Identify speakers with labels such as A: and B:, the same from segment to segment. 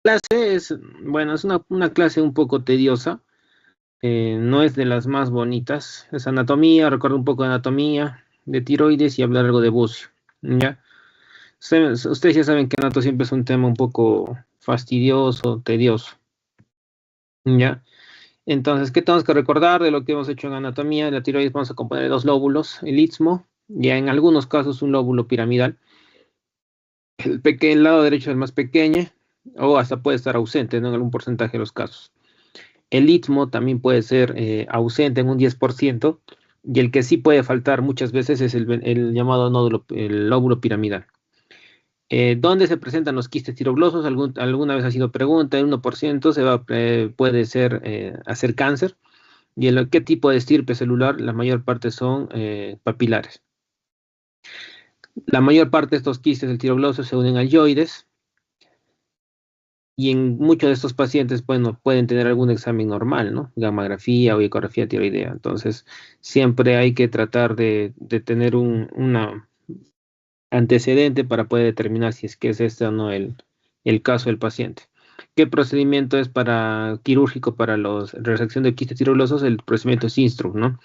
A: clase es, bueno, es una clase un poco tediosa, no es de las más bonitas. Es anatomía, recuerdo un poco de anatomía, de tiroides y hablar algo de bucio, ¿ya? Ustedes ya saben que anato siempre es un tema un poco fastidioso, tedioso, ¿ya? Entonces, ¿qué tenemos que recordar de lo que hemos hecho en anatomía? La tiroides vamos a componer de dos lóbulos, el istmo, ya en algunos casos un lóbulo piramidal. El lado derecho es el más pequeño, o hasta puede estar ausente, ¿no? En algún porcentaje de los casos. El istmo también puede ser ausente en un 10%, y el que sí puede faltar muchas veces es el llamado nódulo, el lóbulo piramidal. ¿Dónde se presentan los quistes tiroglosos? Alguna vez ha sido pregunta, el 1% puede ser hacer cáncer. ¿Y en qué tipo de estirpe celular? La mayor parte son papilares. La mayor parte de estos quistes del tirogloso se unen al yoides, y en muchos de estos pacientes, bueno, pueden tener algún examen normal, ¿no? Gamografía o ecografía tiroidea. Entonces, siempre hay que tratar de tener una antecedente para poder determinar si es que es este o no el caso del paciente. ¿Qué procedimiento es quirúrgico para la resección de quistes tiroglosos? El procedimiento es Instruct, ¿no?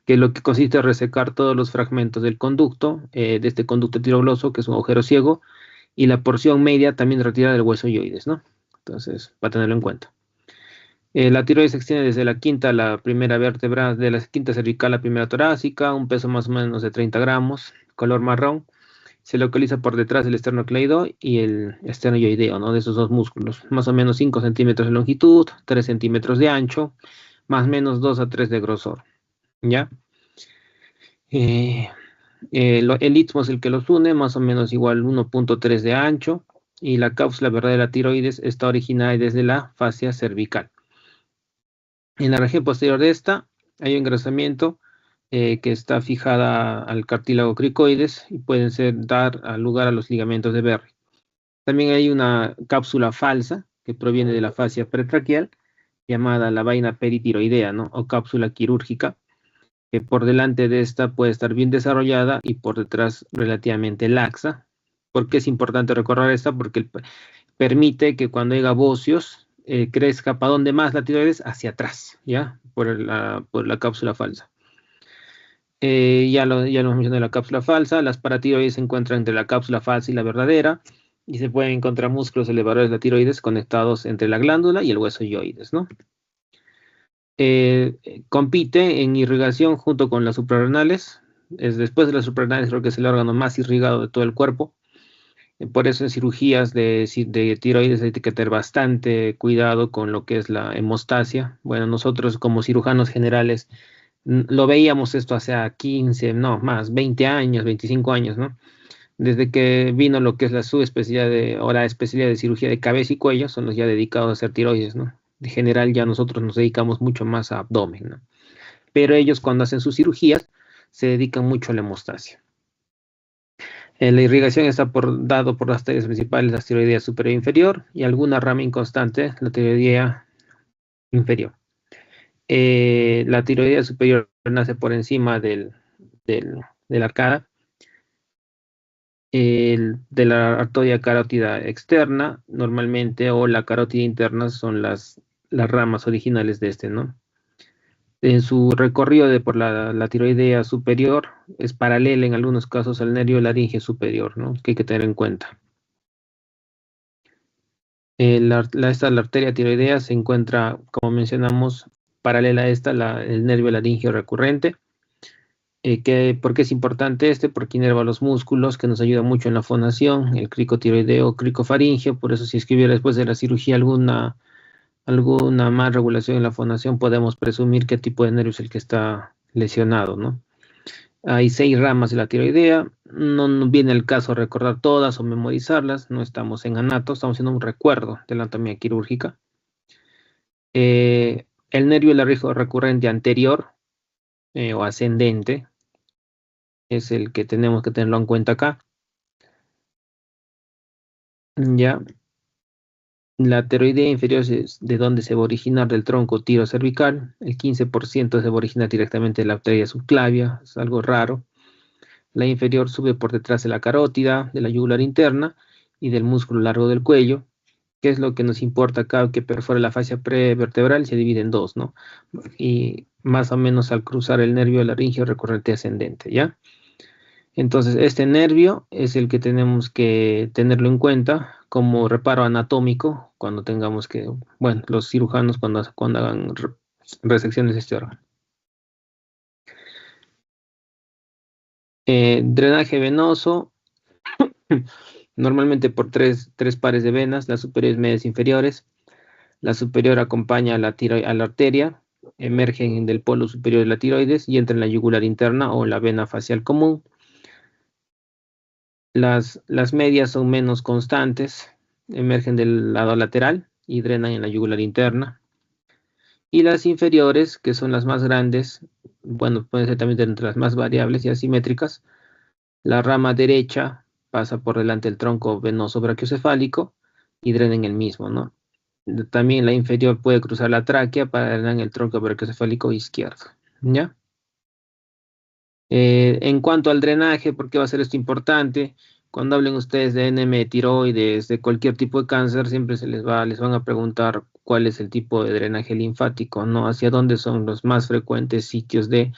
A: Que lo que consiste en resecar todos los fragmentos del conducto, de este conducto tirogloso, que es un agujero ciego, y la porción media también retirada del hueso yoides, ¿no? Entonces, para tenerlo en cuenta. La tiroides se extiende desde la quinta a la primera vértebra, de la quinta cervical a la primera torácica, un peso más o menos de 30 gramos, color marrón. Se localiza por detrás del esternocleido y el esternoyoideo, ¿no? De esos dos músculos. Más o menos 5 centímetros de longitud, 3 centímetros de ancho, más o menos 2 a 3 de grosor, ¿ya? Eh, el istmo es el que los une, más o menos igual 1,3 de ancho, y la cápsula verdadera tiroides está originada desde la fascia cervical. En la región posterior de esta hay un engrosamiento que está fijada al cartílago cricoides y pueden dar lugar a los ligamentos de Berry. También hay una cápsula falsa que proviene de la fascia pretraquial, llamada la vaina peritiroidea, ¿no? O cápsula quirúrgica, que por delante de esta puede estar bien desarrollada y por detrás relativamente laxa. ¿Por qué es importante recordar esta? Porque permite que cuando haya bocios crezca para donde más la tiroides, hacia atrás, ¿ya? Por la cápsula falsa. Ya lo mencioné, la cápsula falsa. Las paratiroides se encuentran entre la cápsula falsa y la verdadera, y se pueden encontrar músculos elevadores de la tiroides conectados entre la glándula y el hueso yoides, ¿no? Compite en irrigación junto con las suprarrenales. Después de las suprarrenales, creo que es el órgano más irrigado de todo el cuerpo. Por eso en cirugías de tiroides hay que tener bastante cuidado con lo que es la hemostasia. Bueno, nosotros como cirujanos generales lo veíamos esto hace 15, no, más, 20 años, 25 años, ¿no? Desde que vino lo que es la subespecialidad ahora especialidad de cirugía de cabeza y cuello, son los ya dedicados a hacer tiroides, ¿no? De general ya nosotros nos dedicamos mucho más a abdomen, ¿no? Pero ellos cuando hacen sus cirugías se dedican mucho a la hemostasia. La irrigación está dado por las arterias principales, la tiroidea superior e inferior, y alguna rama inconstante, la tiroidea inferior. La tiroidea superior nace por encima de la arcada, de la arteria carótida externa, normalmente, o la carótida interna son las ramas originales de este, ¿no? En su recorrido por la tiroidea superior es paralela en algunos casos al nervio laringeo superior, ¿no? Que hay que tener en cuenta. La arteria tiroidea se encuentra, como mencionamos, paralela a esta, el nervio laringeo recurrente. ¿Por qué es importante este? Porque inerva los músculos, que nos ayuda mucho en la fonación, el cricotiroideo, cricofaringeo. Por eso, si escribiera después de la cirugía alguna más regulación en la fonación, podemos presumir qué tipo de nervio es el que está lesionado, ¿no? Hay 6 ramas de la tiroidea. No viene el caso recordar todas o memorizarlas. No estamos en anato, estamos haciendo un recuerdo de la anatomía quirúrgica. El nervio laríngeo recurrente anterior o ascendente es el que tenemos que tenerlo en cuenta acá. Ya, la tiroidea inferior es de donde se va a originar del tronco tirocervical. El 15% se va a originar directamente de la arteria subclavia, es algo raro. La inferior sube por detrás de la carótida, de la yugular interna y del músculo largo del cuello. ¿Qué es lo que nos importa acá? Que perfora la fascia prevertebral y se divide en dos, ¿no? Y más o menos al cruzar el nervio laringio recurrente ascendente, ¿ya? Entonces, este nervio es el que tenemos que tenerlo en cuenta como reparo anatómico cuando tengamos que, bueno, los cirujanos cuando hagan resecciones de este órgano. Drenaje venoso, normalmente por tres pares de venas, las superiores, medias, inferiores. La superior acompaña a a la arteria, emergen del polo superior de la tiroides y entra en la yugular interna o la vena facial común. Las medias son menos constantes, emergen del lado lateral y drenan en la yugular interna. Y las inferiores, que son las más grandes, bueno, pueden ser también entre las más variables y asimétricas. La rama derecha pasa por delante del tronco venoso brachiocefálico y drena en el mismo, ¿no? También la inferior puede cruzar la tráquea para drenar en el tronco brachiocefálico izquierdo, ¿ya? En cuanto al drenaje, ¿por qué va a ser esto importante? Cuando hablen ustedes de NM de tiroides, de cualquier tipo de cáncer, siempre les van a preguntar cuál es el tipo de drenaje linfático, ¿no? Hacia dónde son los más frecuentes sitios de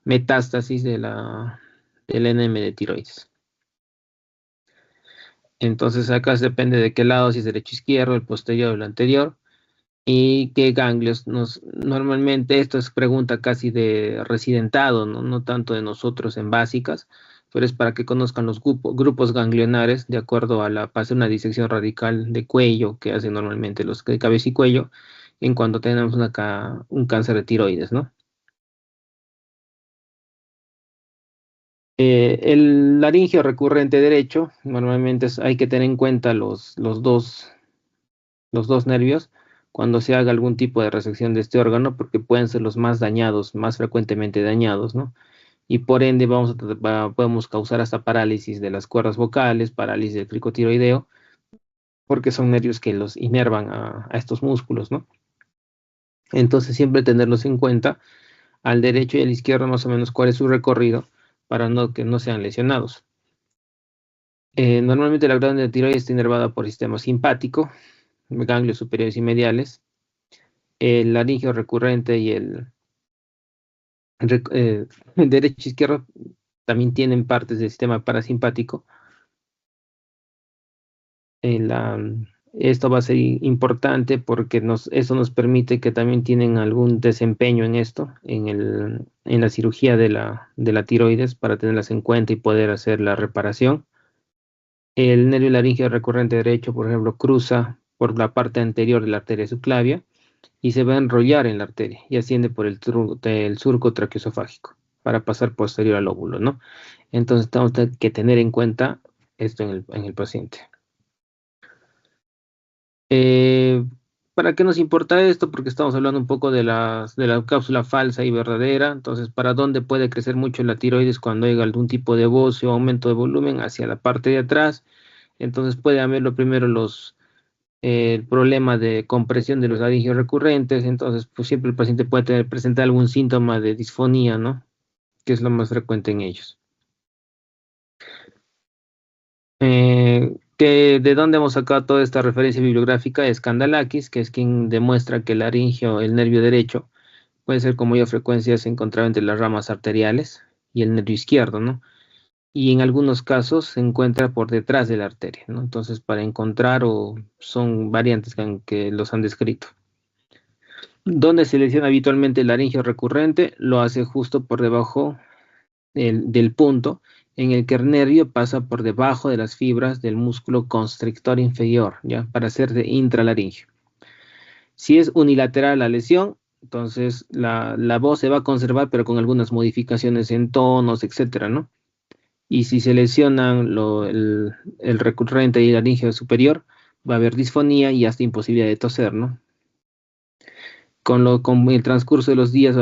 A: metástasis del NM de tiroides. Entonces acá depende de qué lado, si es derecho, izquierdo, el posterior o el anterior. Y qué ganglios normalmente esto es pregunta casi de residentado, ¿no? No tanto de nosotros en básicas, pero es para que conozcan los grupos ganglionares de acuerdo a para hacer una disección radical de cuello que hacen normalmente los de cabeza y cuello en cuanto tenemos un cáncer de tiroides, ¿no? El laringio recurrente derecho, normalmente hay que tener en cuenta los dos nervios cuando se haga algún tipo de resección de este órgano, porque pueden ser los más dañados, más frecuentemente dañados, ¿no? Y por ende podemos causar hasta parálisis de las cuerdas vocales, parálisis del cricotiroideo, porque son nervios que los inervan a estos músculos, ¿no? Entonces siempre tenerlos en cuenta, al derecho y al izquierdo más o menos cuál es su recorrido, para que no sean lesionados. Normalmente la glándula de tiroides está inervada por el sistema simpático, ganglios superiores y mediales, el laringio recurrente y el derecho e izquierdo también tienen partes del sistema parasimpático. Esto va a ser importante porque eso nos permite que también tienen algún desempeño en esto, en la cirugía de la tiroides, para tenerlas en cuenta y poder hacer la reparación. El nervio laríngeo recurrente derecho, por ejemplo, cruza por la parte anterior de la arteria subclavia y se va a enrollar en la arteria y asciende por el surco traqueosofágico para pasar posterior al óvulo, ¿no? Entonces tenemos que tener en cuenta esto en el paciente. Eh, ¿Para qué nos importa esto? Porque estamos hablando un poco de la cápsula falsa y verdadera. Entonces, ¿para dónde puede crecer mucho la tiroides cuando hay algún tipo de bocio o aumento de volumen? Hacia la parte de atrás. Entonces puede haber lo primero el problema de compresión de los laringios recurrentes. Entonces, pues siempre el paciente puede presentar algún síntoma de disfonía, ¿no? Que es lo más frecuente en ellos. ¿De dónde hemos sacado toda esta referencia bibliográfica? Es Kandalakis, que es quien demuestra que el laringio, el nervio derecho, puede ser con mayor frecuencia se encontraba entre las ramas arteriales y el nervio izquierdo, ¿no? Y en algunos casos se encuentra por detrás de la arteria, ¿no? Entonces, para encontrar o son variantes que los han descrito. ¿Dónde se lesiona habitualmente el laringio recurrente? Lo hace justo por debajo del punto en el que el nervio pasa por debajo de las fibras del músculo constrictor inferior, ¿ya? Para hacer de intralaringio. Si es unilateral la lesión, entonces la voz se va a conservar, pero con algunas modificaciones en tonos, etcétera, ¿no? Y si se lesionan el recurrente y el laringio superior, va a haber disfonía y hasta imposibilidad de toser, ¿no? Con el transcurso de los días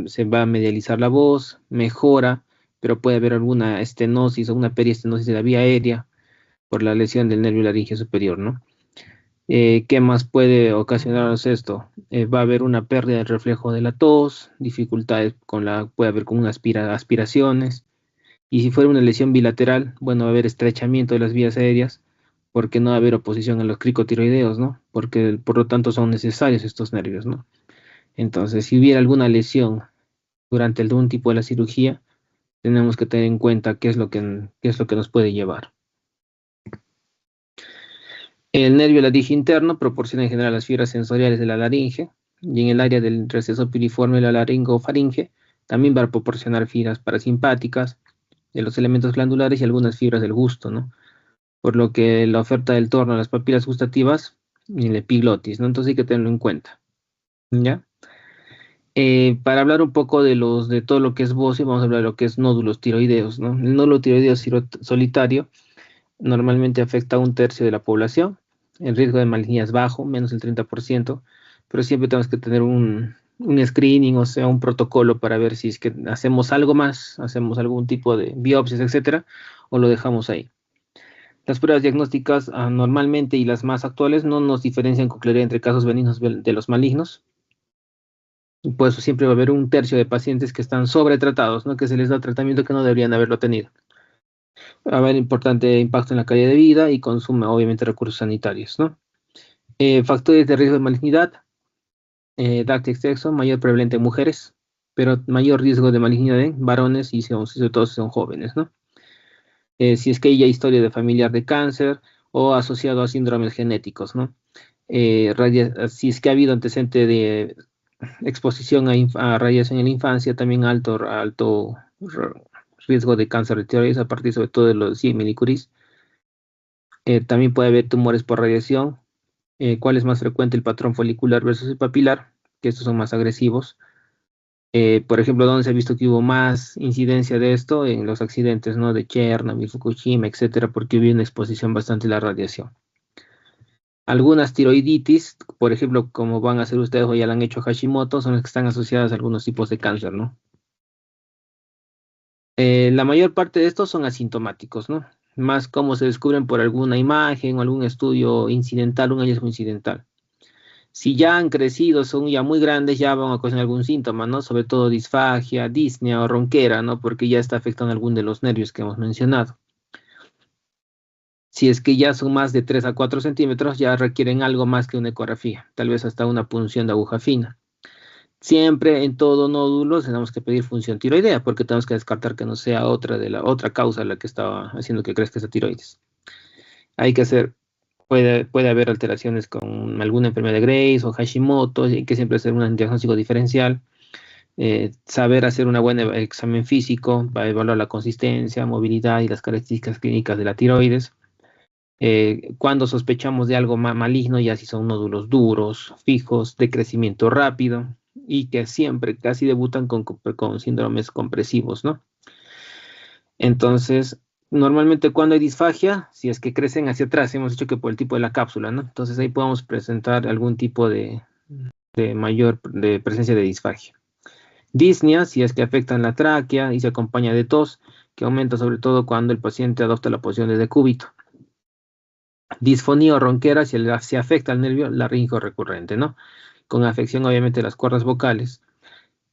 A: se va a medializar la voz, mejora, pero puede haber alguna estenosis o una periestenosis de la vía aérea por la lesión del nervio laringio superior, ¿no? ¿Qué más puede ocasionarnos esto? Va a haber una pérdida del reflejo de la tos, dificultades puede haber con aspiraciones, y si fuera una lesión bilateral, bueno, va a haber estrechamiento de las vías aéreas porque no va a haber oposición a los cricotiroideos, ¿no? Porque por lo tanto son necesarios estos nervios, ¿no? Entonces, si hubiera alguna lesión durante algún tipo de la cirugía, tenemos que tener en cuenta qué es lo que nos puede llevar. El nervio laringe interno proporciona en general las fibras sensoriales de la laringe, y en el área del receso piriforme de la laringofaringe también va a proporcionar fibras parasimpáticas de los elementos glandulares y algunas fibras del gusto, ¿no? Por lo que la oferta del torno a las papilas gustativas y el epiglotis, ¿no? Entonces hay que tenerlo en cuenta, ¿ya? Para hablar un poco de todo lo que es bocio, vamos a hablar de lo que es nódulos tiroideos, ¿no? El nódulo tiroideo solitario normalmente afecta a un tercio de la población. El riesgo de malignidad es bajo, menos del 30%, pero siempre tenemos que tener un screening, o sea, un protocolo para ver si es que hacemos algo más, hacemos algún tipo de biopsias, etcétera, o lo dejamos ahí. Las pruebas diagnósticas normalmente y las más actuales no nos diferencian con claridad entre casos benignos de los malignos. Por eso siempre va a haber un tercio de pacientes que están sobretratados, ¿no? Que se les da tratamiento que no deberían haberlo tenido. Va a haber importante impacto en la calidad de vida y consume, obviamente, recursos sanitarios, ¿no? Factores de riesgo de malignidad, edad y sexo, mayor prevalente en mujeres, pero mayor riesgo de malignidad en varones y sobre todo si son jóvenes, ¿no? Si es que hay historia de familiar de cáncer o asociado a síndromes genéticos, ¿no? Si es que ha habido antecedente de exposición a radiación en la infancia, también alto riesgo de cáncer de tiroides a partir sobre todo de los 100 milicuris. También puede haber tumores por radiación. ¿Cuál es más frecuente, el patrón folicular versus el papilar? Que estos son más agresivos. Por ejemplo, ¿dónde se ha visto que hubo más incidencia de esto? En los accidentes, ¿no? De Chernobyl, Fukushima, etcétera, porque hubo una exposición bastante a la radiación. Algunas tiroiditis, por ejemplo, como van a hacer ustedes o ya la han hecho Hashimoto, son las que están asociadas a algunos tipos de cáncer, ¿no? La mayor parte de estos son asintomáticos, ¿no? Más como se descubren por alguna imagen o algún estudio incidental, un hallazgo incidental. Si ya han crecido, son ya muy grandes, ya van a causar algún síntoma, ¿no? Sobre todo disfagia, disnea o ronquera, ¿no? Porque ya está afectando algún de los nervios que hemos mencionado. Si es que ya son más de 3 a 4 centímetros, ya requieren algo más que una ecografía, tal vez hasta una punción de aguja fina. Siempre en todo nódulo tenemos que pedir función tiroidea, porque tenemos que descartar que no sea otra causa la que estaba haciendo que crezca esa tiroides. Hay que hacer, puede haber alteraciones con alguna enfermedad de Graves o Hashimoto, hay que siempre hacer un diagnóstico diferencial. Saber hacer un buen examen físico para evaluar la consistencia, movilidad y las características clínicas de la tiroides. Cuando sospechamos de algo maligno, ya si son nódulos duros, fijos, de crecimiento rápido y que siempre casi debutan con síndromes compresivos, ¿no? Entonces, normalmente cuando hay disfagia, si es que crecen hacia atrás, hemos dicho que por el tipo de la cápsula, ¿no? Entonces ahí podemos presentar algún tipo de presencia de disfagia. Disnea, si es que afectan la tráquea y se acompaña de tos, que aumenta sobre todo cuando el paciente adopta la posición de decúbito. Disfonía o ronquera si afecta al nervio laríngeo recurrente, ¿no? Con afección obviamente de las cuerdas vocales.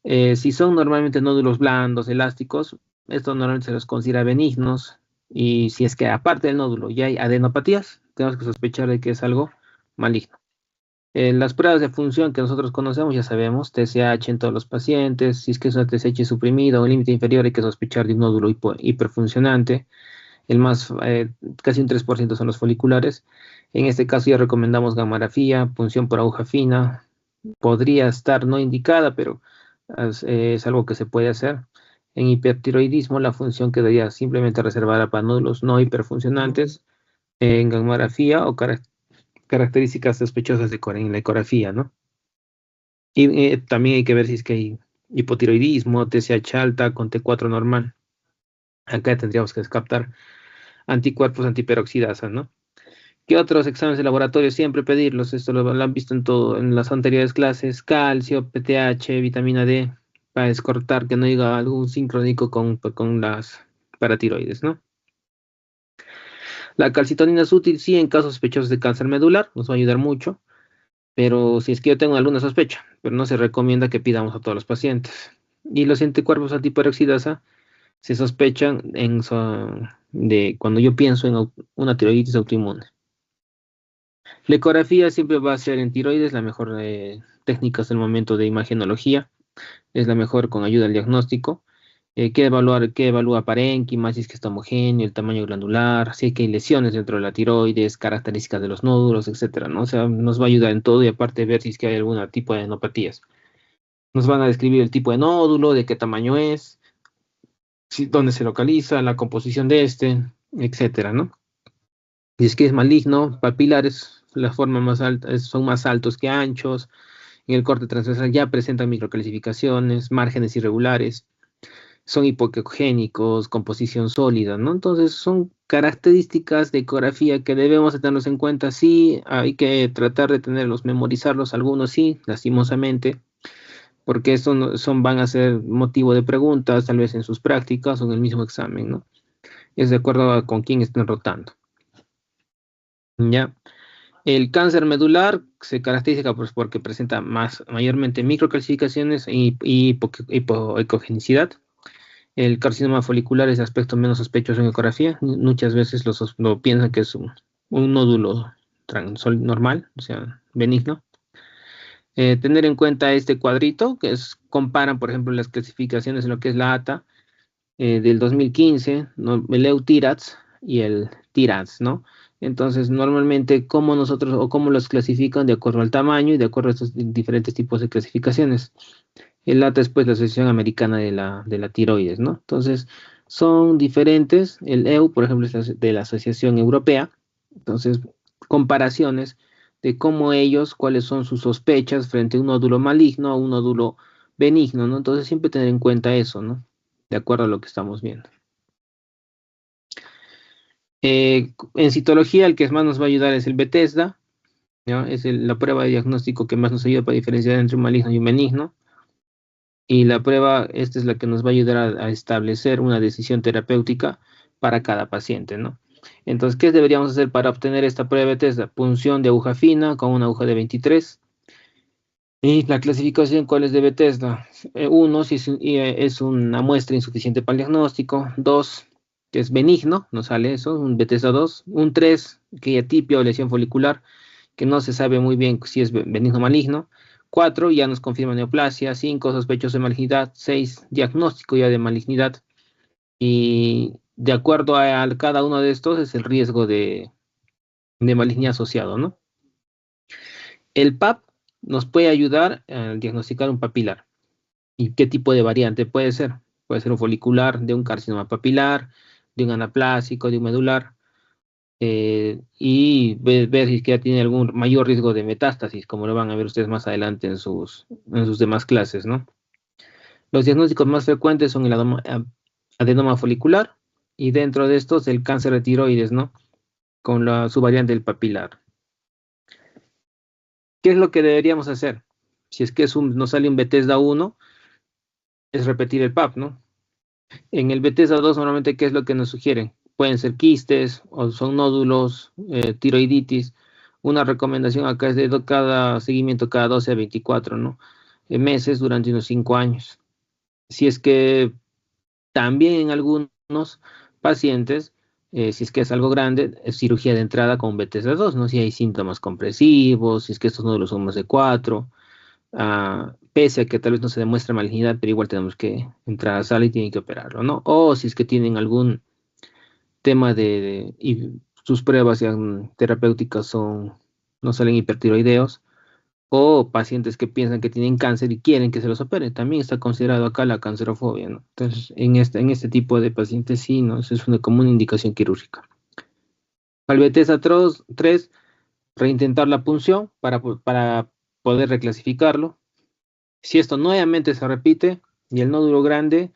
A: Si son normalmente nódulos blandos, elásticos, estos normalmente se los considera benignos. Y si es que aparte del nódulo ya hay adenopatías, tenemos que sospechar de que es algo maligno. Las pruebas de función que nosotros conocemos, ya sabemos, TSH en todos los pacientes, si es que es una TSH suprimida o límite inferior, hay que sospechar de un nódulo hiperfuncionante. Casi un 3% son los foliculares. En este caso ya recomendamos gammagrafía, punción por aguja fina. Podría estar no indicada, pero es algo que se puede hacer. En hipertiroidismo, la función quedaría simplemente reservada para nódulos no hiperfuncionantes en gammagrafía o características sospechosas en la ecografía, ¿no? Y también hay que ver si es que hay hipotiroidismo, TSH alta con T4 normal. Acá tendríamos que descartar anticuerpos antiperoxidasa, ¿no? ¿Qué otros exámenes de laboratorio siempre pedirlos? Esto lo han visto en las anteriores clases: calcio, PTH, vitamina D, para descartar que no haya algún sincrónico con las paratiroides, ¿no? La calcitonina es útil, sí, en casos sospechosos de cáncer medular, nos va a ayudar mucho, pero si es que yo tengo alguna sospecha, pero no se recomienda que pidamos a todos los pacientes. Y los anticuerpos antiperoxidasa se sospechan de cuando yo pienso en una tiroiditis autoinmune. La ecografía siempre va a ser en tiroides la mejor técnica hasta el momento de imagenología, es la mejor con ayuda al diagnóstico. Qué evalúa parénquima, si es que está homogéneo, el tamaño glandular, si es que hay lesiones dentro de la tiroides, características de los nódulos, etcétera, ¿no? O sea, nos va a ayudar en todo y aparte ver si es que hay algún tipo de adenopatías. Nos van a describir el tipo de nódulo, de qué tamaño es, si, dónde se localiza, la composición de este, etcétera, ¿no? Y es que es maligno, papilares, la forma más alta, son más altos que anchos, en el corte transversal ya presentan microclasificaciones, márgenes irregulares, son hipoecogénicos, composición sólida, ¿no? Entonces son características de ecografía que debemos tenerlos en cuenta, sí, hay que tratar de tenerlos, memorizarlos, algunos sí, lastimosamente, porque estos van a ser motivo de preguntas, tal vez en sus prácticas o en el mismo examen, ¿no? Es de acuerdo a con quién estén rotando. ¿Ya? El cáncer medular se caracteriza pues, porque presenta mayormente microcalcificaciones y hipoecogenicidad. El carcinoma folicular es aspecto menos sospechoso en ecografía. Muchas veces lo piensan que es un nódulo normal, o sea, benigno. Tener en cuenta este cuadrito, que comparan, por ejemplo, las clasificaciones en lo que es la ATA del 2015, ¿no? El EUTIRADS y el TIRADS, ¿no? Entonces, normalmente, ¿cómo nosotros o cómo los clasifican de acuerdo al tamaño y de acuerdo a estos diferentes tipos de clasificaciones? El ATA es pues la Asociación Americana de la Tiroides, ¿no? Entonces, son diferentes. El EU, por ejemplo, es de la Asociación Europea. Entonces, comparaciones de cómo ellos, cuáles son sus sospechas frente a un nódulo maligno o un nódulo benigno, ¿no? Entonces, siempre tener en cuenta eso, ¿no? De acuerdo a lo que estamos viendo. En citología, el que más nos va a ayudar es el Bethesda, ¿no? Es la prueba de diagnóstico que más nos ayuda para diferenciar entre un maligno y un benigno. Y la prueba, esta es la que nos va a ayudar a establecer una decisión terapéutica para cada paciente, ¿no? Entonces, ¿qué deberíamos hacer para obtener esta prueba de Bethesda? Punción de aguja fina con una aguja de 23. Y la clasificación, ¿cuál es de Bethesda? Uno, si es una muestra insuficiente para el diagnóstico. Dos, que es benigno, no sale eso, un Bethesda 2. Un 3, que ya tipia o lesión folicular, que no se sabe muy bien si es benigno o maligno. 4, ya nos confirma neoplasia. 5, sospechoso de malignidad. 6, diagnóstico ya de malignidad. Y de acuerdo a cada uno de estos es el riesgo de malignidad asociado, ¿no? El PAP nos puede ayudar a diagnosticar un papilar. ¿Y qué tipo de variante puede ser? Puede ser un folicular, de un carcinoma papilar, de un anaplásico, de un medular, y ver si es que ya tiene algún mayor riesgo de metástasis, como lo van a ver ustedes más adelante en sus demás clases, ¿no? Los diagnósticos más frecuentes son el adenoma folicular y dentro de estos el cáncer de tiroides, ¿no? Con su variante del papilar. ¿Qué es lo que deberíamos hacer? Si es que nos sale un Bethesda 1, es repetir el PAP, ¿no? En el Bethesda 2 normalmente, ¿qué es lo que nos sugieren? Pueden ser quistes o son nódulos, tiroiditis. Una recomendación acá es de cada seguimiento cada 12 a 24, ¿no? Meses durante unos 5 años. Si es que también en algunos pacientes, si es que es algo grande, es cirugía de entrada con Bethesda 2, ¿no? Si hay síntomas compresivos, si es que estos nódulos son más de 4, pese a que tal vez no se demuestre malignidad, pero igual tenemos que entrar a sala y tienen que operarlo, ¿no? O si es que tienen algún tema y sus pruebas terapéuticas no salen hipertiroideos, o pacientes que piensan que tienen cáncer y quieren que se los operen, también está considerado acá la cancerofobia, ¿no? Entonces, en este tipo de pacientes sí, ¿no? Eso es una común indicación quirúrgica. Albetesa 3, reintentar la punción para poder reclasificarlo. Si esto nuevamente se repite y el nódulo grande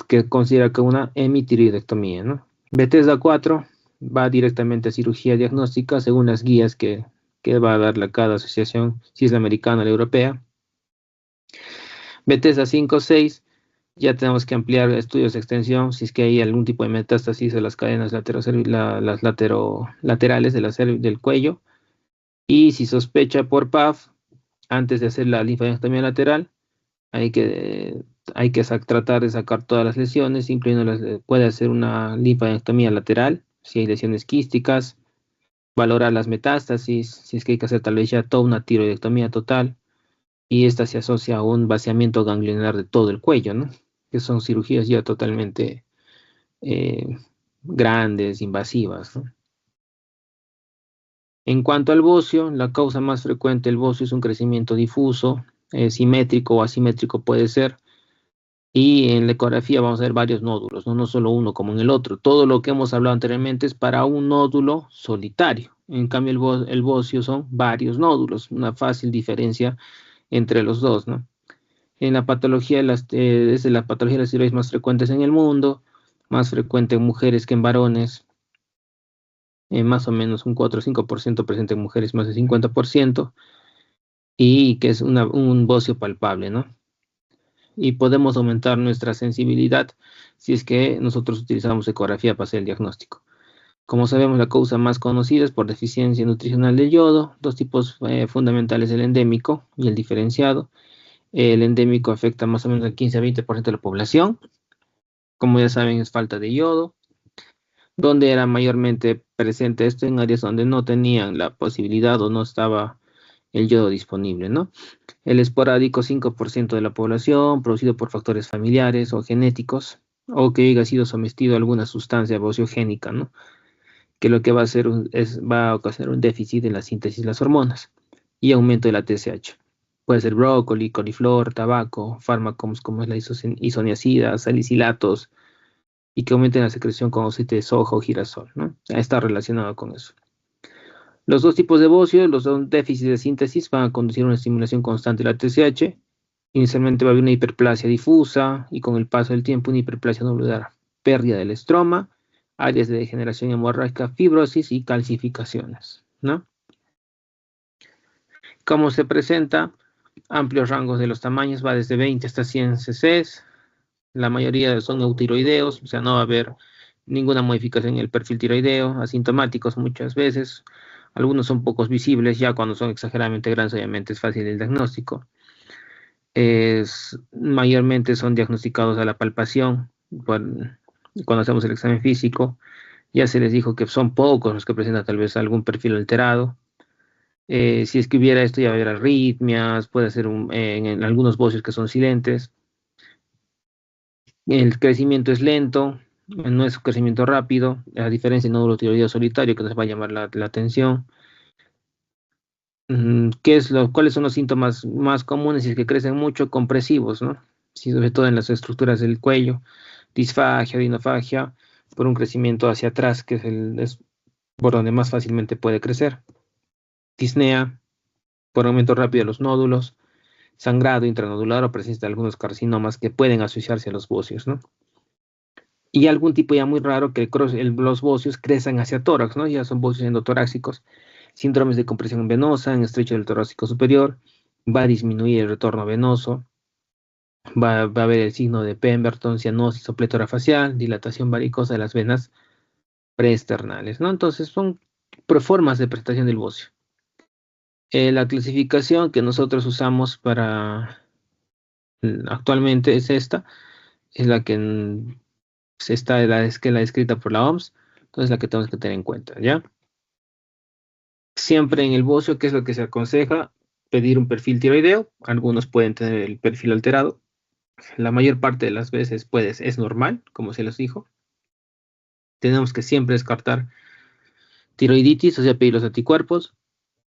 A: que considera que una hemitiroidectomía, ¿no? Bethesda 4 va directamente a cirugía diagnóstica según las guías que va a dar cada asociación, si es la americana o la europea. Bethesda 5 6 ya tenemos que ampliar estudios de extensión si es que hay algún tipo de metástasis de las cadenas las laterales del cuello, y si sospecha por PAF antes de hacer la linfadenectomía lateral hay que, tratar de sacar todas las lesiones, incluyendo puede hacer una linfadenectomía lateral, si hay lesiones quísticas, valorar las metástasis, si es que hay que hacer tal vez ya toda una tiroidectomía total, y esta se asocia a un vaciamiento ganglionar de todo el cuello, ¿no? Que son cirugías ya totalmente eh, grandes, invasivas, ¿no? En cuanto al bocio, la causa más frecuente del bocio es un crecimiento difuso, simétrico o asimétrico puede ser, y en la ecografía vamos a ver varios nódulos, ¿no? No solo uno como en el otro. Todo lo que hemos hablado anteriormente es para un nódulo solitario. En cambio, el bocio son varios nódulos, una fácil diferencia entre los dos, ¿no? En la patología, es de la patología de las tiroides más frecuentes en el mundo, más frecuente en mujeres que en varones, más o menos un 4 o 5% presente en mujeres, más del 50%, y que es un bocio palpable, ¿no? Y podemos aumentar nuestra sensibilidad si es que nosotros utilizamos ecografía para hacer el diagnóstico. Como sabemos, la causa más conocida es por deficiencia nutricional de yodo, dos tipos fundamentales, el endémico y el diferenciado. El endémico afecta más o menos el 15 a 20% de la población. Como ya saben, es falta de yodo, donde era mayormente presente esto en áreas donde no tenían la posibilidad o no estaba el yodo disponible, ¿no? El esporádico, 5% de la población, producido por factores familiares o genéticos, o que haya sido sometido a alguna sustancia bociogénica, ¿no? Que lo que va a hacer va a ocasionar un déficit en la síntesis de las hormonas y aumento de la TSH. Puede ser brócoli, coliflor, tabaco, fármacos como es la isoniazida, salicilatos, y que aumenten la secreción con aceite de soja o girasol, ¿no? Está relacionado con eso. Los dos tipos de bocio, los dos déficits de síntesis, van a conducir a una estimulación constante de la TSH. Inicialmente va a haber una hiperplasia difusa y con el paso del tiempo una hiperplasia nodular, pérdida del estroma, áreas de degeneración hemorrágica, fibrosis y calcificaciones, ¿no? ¿Cómo se presenta? Amplios rangos de los tamaños, va desde 20 hasta 100 cc. La mayoría son eutiroideos, o sea, no va a haber ninguna modificación en el perfil tiroideo, asintomáticos muchas veces. Algunos son pocos visibles, ya cuando son exageradamente grandes, obviamente es fácil el diagnóstico. Mayormente son diagnosticados a la palpación, cuando hacemos el examen físico. Ya se les dijo que son pocos los que presentan tal vez algún perfil alterado. Si es que hubiera esto, ya va a haber arritmias, puede ser en algunos bocios que son silentes. El crecimiento es lento, no es un crecimiento rápido, a diferencia del nódulo tiroideo solitario que nos va a llamar la atención. ¿Cuáles son los síntomas más comunes si es que crecen mucho? Compresivos, ¿no? Sí, sobre todo en las estructuras del cuello, disfagia, odinofagia, por un crecimiento hacia atrás, que es por donde más fácilmente puede crecer. Disnea, por aumento rápido de los nódulos, sangrado intranodular o presencia de algunos carcinomas que pueden asociarse a los bocios, ¿no? Y algún tipo ya muy raro que los bocios crecen hacia tórax, ¿no? Ya son bocios endotorácicos, síndromes de compresión venosa en estrecho del torácico superior, va a disminuir el retorno venoso, va a haber el signo de Pemberton, cianosis o pletora facial, dilatación varicosa de las venas preesternales, ¿no? Entonces son formas de presentación del bocio. La clasificación que nosotros usamos para actualmente es esta, es la que es que la descrita por la OMS, entonces la que tenemos que tener en cuenta, ¿ya? Siempre en el bocio, ¿qué es lo que se aconseja? Pedir un perfil tiroideo, algunos pueden tener el perfil alterado, la mayor parte de las veces es normal, como se les dijo. Tenemos que siempre descartar tiroiditis, o sea, pedir los anticuerpos,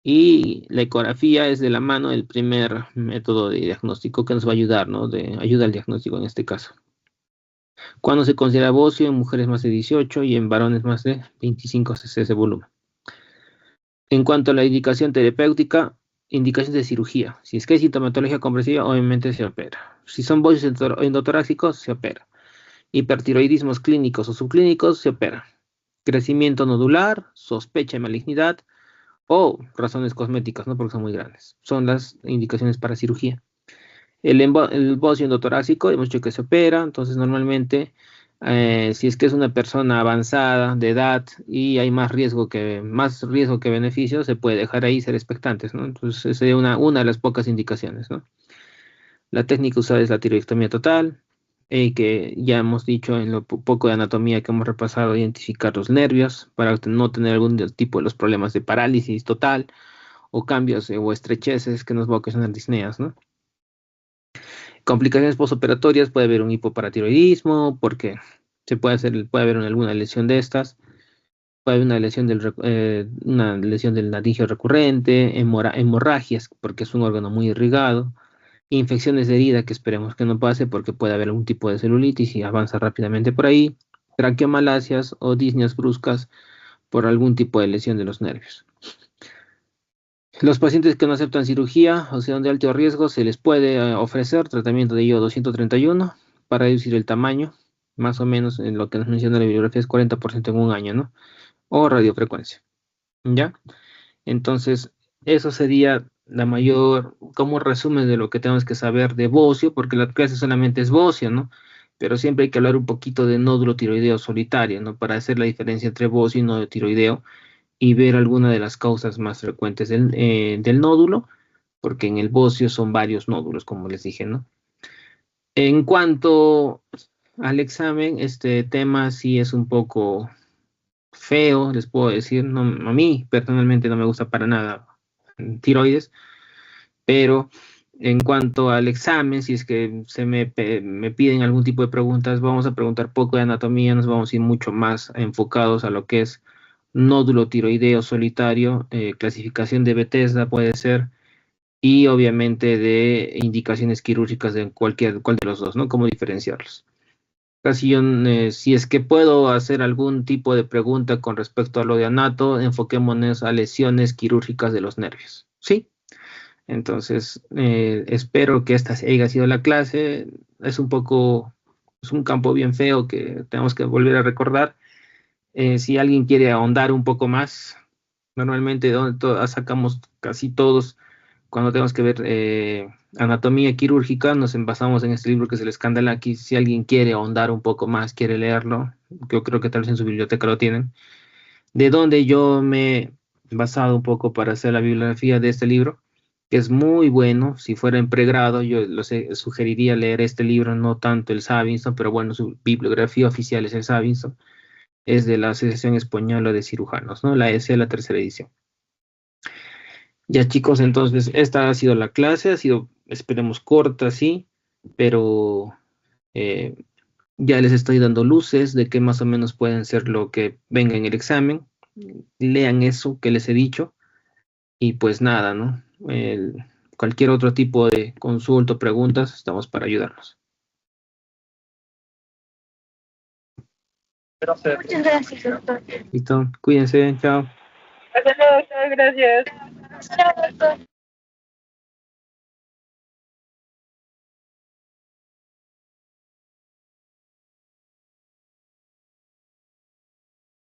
A: y la ecografía es de la mano el primer método de diagnóstico que nos va a ayudar, ¿no? De ayuda al diagnóstico en este caso. Cuando se considera bocio en mujeres más de 18 y en varones más de 25 cc de volumen. En cuanto a la indicación terapéutica, indicación de cirugía. Si es que hay sintomatología compresiva, obviamente se opera. Si son bocios endotorácicos, se opera. Hipertiroidismos clínicos o subclínicos, se opera. Crecimiento nodular, sospecha de malignidad o razones cosméticas, no porque son muy grandes. Son las indicaciones para cirugía. El bocio endotorácico, hemos dicho que se opera, entonces normalmente si es que es una persona avanzada de edad y hay más riesgo que beneficio, se puede dejar ahí ser expectantes, ¿no? Entonces esa sería una de las pocas indicaciones, ¿no? La técnica usada es la tiroidectomía total, que ya hemos dicho en lo poco de anatomía que hemos repasado, identificar los nervios para no tener algún tipo de los problemas de parálisis total o cambios o estrecheces que nos va a ocasionar disneas, ¿no? Complicaciones postoperatorias, puede haber un hipoparatiroidismo, porque puede haber alguna lesión de estas, puede haber una lesión del nadigio recurrente, hemorragias, porque es un órgano muy irrigado, infecciones de herida, que esperemos que no pase, porque puede haber algún tipo de celulitis y avanza rápidamente por ahí, traqueomalasias o disneas bruscas por algún tipo de lesión de los nervios. Los pacientes que no aceptan cirugía o sean de alto riesgo, se les puede ofrecer tratamiento de iodo 131 para reducir el tamaño, más o menos en lo que nos menciona la bibliografía es 40% en un año, ¿no? O radiofrecuencia, ¿ya? Entonces, eso sería la mayor, como resumen de lo que tenemos que saber de bocio, porque la clase solamente es bocio, ¿no? Pero siempre hay que hablar un poquito de nódulo tiroideo solitario, ¿no? Para hacer la diferencia entre bocio y nódulo tiroideo y ver alguna de las causas más frecuentes del nódulo, porque en el bocio son varios nódulos, como les dije, ¿no? En cuanto al examen, este tema sí es un poco feo, les puedo decir, no, a mí personalmente no me gusta para nada tiroides, pero en cuanto al examen, si es que me piden algún tipo de preguntas, vamos a preguntar poco de anatomía, nos vamos a ir mucho más enfocados a lo que es nódulo tiroideo solitario, clasificación de Bethesda puede ser, y obviamente de indicaciones quirúrgicas de cuál de los dos, ¿no? Cómo diferenciarlos. Casi yo, si es que puedo hacer algún tipo de pregunta con respecto a lo de anato, enfoquémonos a lesiones quirúrgicas de los nervios, ¿sí? Entonces, espero que esta haya sido la clase. Es un campo bien feo que tenemos que volver a recordar. Si alguien quiere ahondar un poco más, normalmente sacamos casi todos cuando tenemos que ver anatomía quirúrgica, nos basamos en este libro que es el Escándalo aquí. Si alguien quiere ahondar un poco más, quiere leerlo, yo creo que tal vez en su biblioteca lo tienen. De donde yo me he basado un poco para hacer la bibliografía de este libro, que es muy bueno. Si fuera en pregrado, sugeriría leer este libro, no tanto el Savinson, pero bueno, su bibliografía oficial es el Savinson, es de la Asociación Española de Cirujanos, ¿no? La S, la tercera edición. Ya chicos, entonces esta ha sido la clase, ha sido, esperemos, corta, sí, pero eh, ya les estoy dando luces de que más o menos pueden ser lo que venga en el examen. Lean eso que les he dicho y pues nada, ¿no? Cualquier otro tipo de consulta o preguntas, estamos para ayudarlos.
B: Muchas gracias, doctor.
A: Listo, cuídense, chao.
B: Hasta luego, doctor, gracias. Chao, doctor.